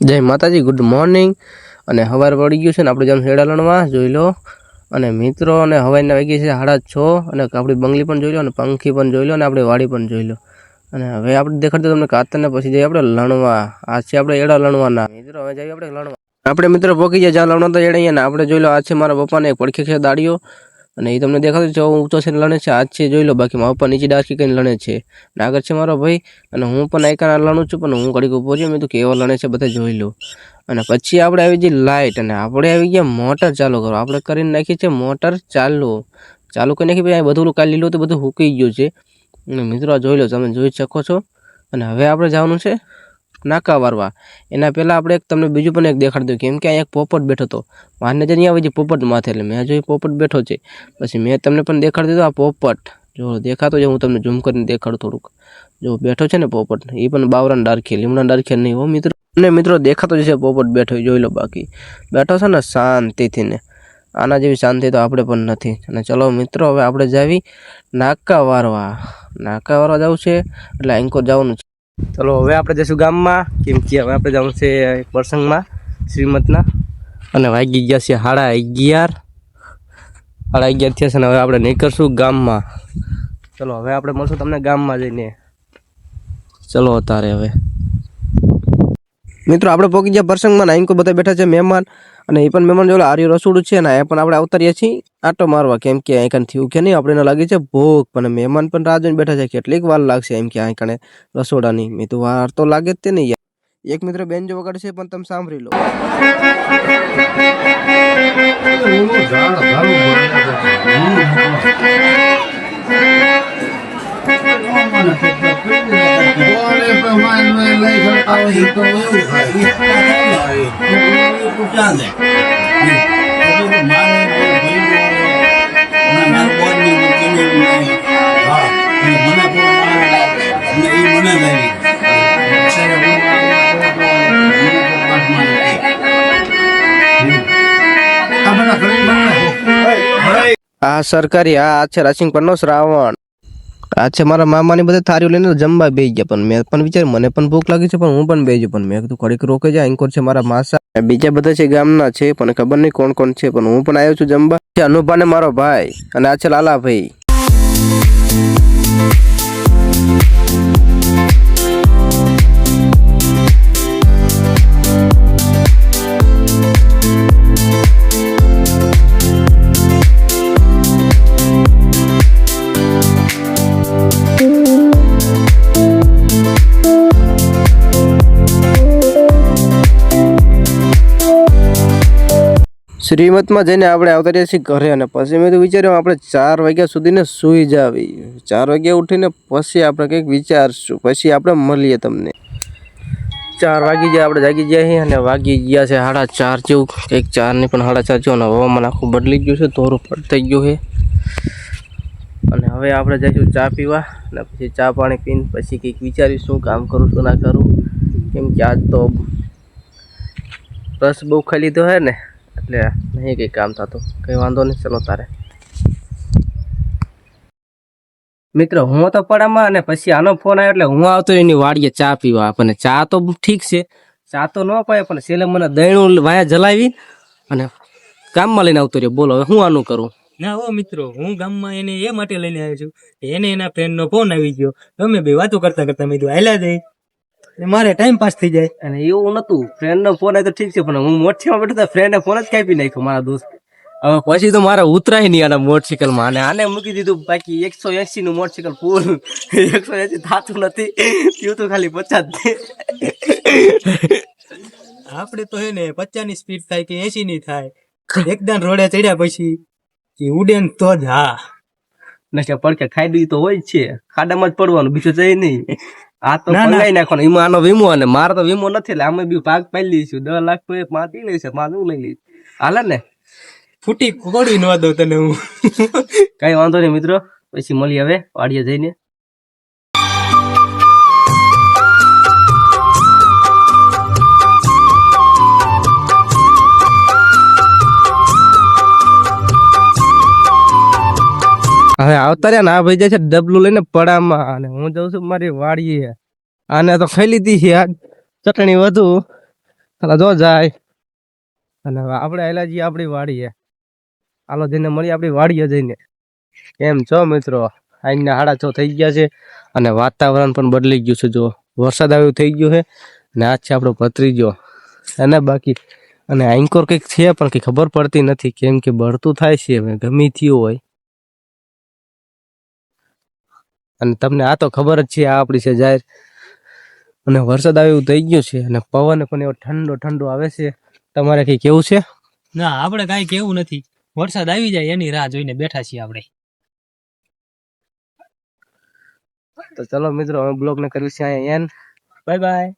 જય માતાજી, good morning. અને સવાર પડી ગયું છે ને આપણે જેમ હેડાલણમાં જોઈ લો. અને મિત્રો અને હવાઈના વાગી છે 6:30 અને આપણી બંગલી પણ જોઈ લો અને પંખી પણ જોઈ લો અને આપણી વાડી પણ જોઈ લો. અને હવે આપણે દેખાડતો તમને કાતરને પછી જઈએ આપણે લણવા. આ છે આપણે એડા લણવાના મિત્રો. હવે જઈએ આપણે લણવા. આપણે મિત્રો પોકી જાય જ્યાં લણવા તો એડા ને આપણે જોઈ લો. આ છે મારા પપ્પાને એક પડખે છે દાડીઓ અને એ તમને દેખાતું છે ઊંચો છે લણે છે. આજ છે જોઈ લો. બાકી મારા પપ્પા નીચે ડાળખી કરીને લણે છે અને આગળ છે મારો ભાઈ અને હું પણ આઈકાના લણું છું. પણ હું ઘડીક ઉભો રહ્યો, મેં તો કેવો લણે છે બધા જોઈ લો. અને પછી આપણે આવી જઈએ લાઇટ અને આપણે આવી ગયા મોટર ચાલુ કરો. આપણે કરીને નાખી છે મોટર ચાલુ કરી નાખી. ભાઈ બધું કાલ લીલું તો બધું સૂકી ગયું છે અને મિત્રો જોઈ લો, તમે જોઈ શકો છો. અને હવે આપણે જવાનું છે નાકા વારવા. એના પહેલાં આપણે તમને બીજું પણ એક દેખાડી દઉં, કેમ કે અહીંયા એક પોપટ બેઠો હતો. મારને જ નહીં આવી છે પોપટ માથે, એટલે મેં જોઈ પોપટ બેઠો છે. પછી મેં તમને પણ દેખાડી દીધો આ પોપટ. જો દેખાતો છે, હું તમને ઝૂમ કરીને દેખાડું થોડુંક. જો બેઠો છે ને પોપટ, એ પણ બાવરાને ડારખી લીમડા ડારખી નહીં હો મિત્રો. અને મિત્રો દેખાતો જ છે પોપટ બેઠો, જોઈ લો. બાકી બેઠો છે ને શાંતિથી ને. આના જેવી શાંતિ તો આપણે પણ નથી. અને ચલો મિત્રો, હવે આપણે જાવી નાકા વારવા. નાકા વારવા જવું છે એટલે એન્કોર જવાનું છે. ચલો હવે આપણે જઈશું ગામમાં, કેમ કે હવે આપણે જવાનું છે પ્રસંગમાં શ્રીમતના. અને વાગી ગયા છે 11:30. 11:30 થયા છે ને હવે આપણે નીકળશું ગામમાં. ચલો હવે આપણે મળશું તમને ગામમાં જઈને. ચલો તારે હવે મિત્રો આપણે પહોંચી ગયા પ્રસંગમાં. નાઈકો બધા બેઠા છે મહેમાન, અને એ પણ મહેમાન જો આર્ય રસોડું છે ને એ પણ આપણે આવતારીએ છીએ આટો મારવા. કેમ કે અહીં થયું કે નહીં, આપણે લાગી છે ભૂખ. પણ મહેમાન પણ રાહ જોઈને બેઠા છે કેટલીક વાર લાગશે એમ કે અહીં રસોડાની. મેં તો વાર તો લાગે જ તે નહીં યાર. એક મિત્ર બેન જો વગાડશે પણ તમે સાંભળી લો. આ સરકારી આ છે રાસિંગ પરનો શ્રાવણ. આ છે મારા મામાની બધા થારીઓ લઈને જમવા બેસી ગયા. પણ મેં પણ વિચાર મને પણ ભૂખ લાગી છે, પણ હું પણ બેસી. પણ મેં કીધું ઘડીક રોકે જાય. એન્કોર છે મારા માસા, બીજા બધા છે ગામના છે, પણ ખબર નહીં કોણ કોણ છે. પણ હું પણ આવ્યો છું જમવા. અનુભા ને મારો ભાઈ, અને આ છે લાલા ભાઈ. શ્રીમતમાં જઈને આપણે આવતા રહ્યા છીએ ઘરે. અને પછી મેં તો વિચાર્યું આપણે 4 વાગ્યા સુધીને સૂઈ જાવી. 4 વાગ્યા ઉઠીને પછી આપણે કંઈક વિચારશું. પછી આપણે મળીએ તમને. 4 વાગી ગયા, આપણે જાગી ગયા છીએ અને વાગી ગયા છે 4:30 જેવું. કંઈક 4 નહીં પણ 4:30 જેવું. અને હવામાન આખું બદલી ગયું છે, ધોરું પડ થઈ ગયું છે. અને હવે આપણે જઈશું ચા પીવા. અને પછી ચા પાણી પીને પછી કંઈક વિચારીશું કામ કરું શું ના કરું. કેમ કે આજ તો રસ બહુ ખાઈ લીધો છે ને, એટલે નહીં કંઈ કામ થતું. કંઈ વાંધો નહીં, ચલો તારે. મિત્રો હું તો પડામાં, અને પછી આનો ફોન આવ્યો એટલે હું આવતો એની વાડીએ ચા પીવા. આપણને ચા તો ઠીક છે, ચા તો ન પાય, પણ છેલ્લે મને દહીણું વાયા જલાવી અને ગામમાં લઈને આવતો રહ્યો. બોલો હવે હું આનું કરું. ના હો મિત્રો, હું ગામમાં એને એ માટે લઈને આવ્યો છું. એને એના ફ્રેન્ડનો ફોન આવી ગયો. અમે બે વાતો કરતા કરતા મેં કીધું હાલ્યા જઈ, મારે ટાઈમ પાસ થઈ જાય. અને એવું નતું, ફ્રેન્ડનો ફોન આવ્યો તો ઠીક છે, પણ હું મોટરસાઇકલમાં બેઠો તો ફ્રેન્ડે ફોન જ કાપી નાખ્યો મારા દોસ્ત. હવે પછી તો મારે ઉતરાય નહીં આના મોટરસાઇકલમાં. અને આને મૂકી દીધું. બાકી 180 નું મોટરસાઇકલ ફૂલ 180 થતું નથી, થયું તો ખાલી 50. આપણે તો હે ને 50 ની સ્પીડ થાય કે 80 ની થાય. એકદમ રોડે ચડ્યા પછી કે ઉડે ને તો જ. હા, નશા પડકે ખાઈ દઈ તો હોય જ છે, ખાડામાં જ પડવાનું, બીજું જઈ નહીં. આ તો પંગાઈ નાખવાનો. એમાં આનો વીમો, અને મારો તો વીમો નથી, એટલે અમે બી ભાગ પાડી લઈશું. 10 લાખ તો એક માં લઈ છે, માં લઈ લઈશ. હાલે ને, ફૂટી કોડી ન દઉં તને હું. કઈ વાંધો નહીં મિત્રો, પછી મળીએ હવે વાડીએ જઈને. હવે આવતા રહ્યા ને આ ભાઈ જાય છે ડબલું લઈને પડામાં, અને હું જાઉં છું મારી વાડીએ. આને તો ખાઈ લીધી છે આજ ચટણી વધુ, હાલો જો જાય અને હવે આપણે આયલા જઈએ આપણી વાડીએ. હાલો જઈને મળીએ આપણી વાડીએ જઈને. કેમ છો મિત્રો? આજના 6:30 થઈ ગયા છે અને વાતાવરણ પણ બદલી ગયું છે. જો વરસાદ આવ્યો થઈ ગયો છે ને આજ છે આપણો ભત્રીજો અને બાકી અને આંકોર કંઈક છે પણ કંઈ ખબર પડતી નથી કેમ કે બળતું થાય છે હવે ગમે થયું હોય. અને તમને આ તો ખબર જ છે આ આપણી છે જાહેર અને વરસાદ આવ્યો થઈ ગયો છે અને પવન પણ એવો ઠંડો ઠંડો આવે છે. તમારે કઈ કેવું છે? ના આપણે કાંઈ કેવું નથી, વરસાદ આવી જાય એની રાહ જોઈને બેઠા છીએ આપણે. તો ચલો મિત્રો અમે બ્લોગ ને કર્યું છે અહીંયા એન્ડ. Bye bye.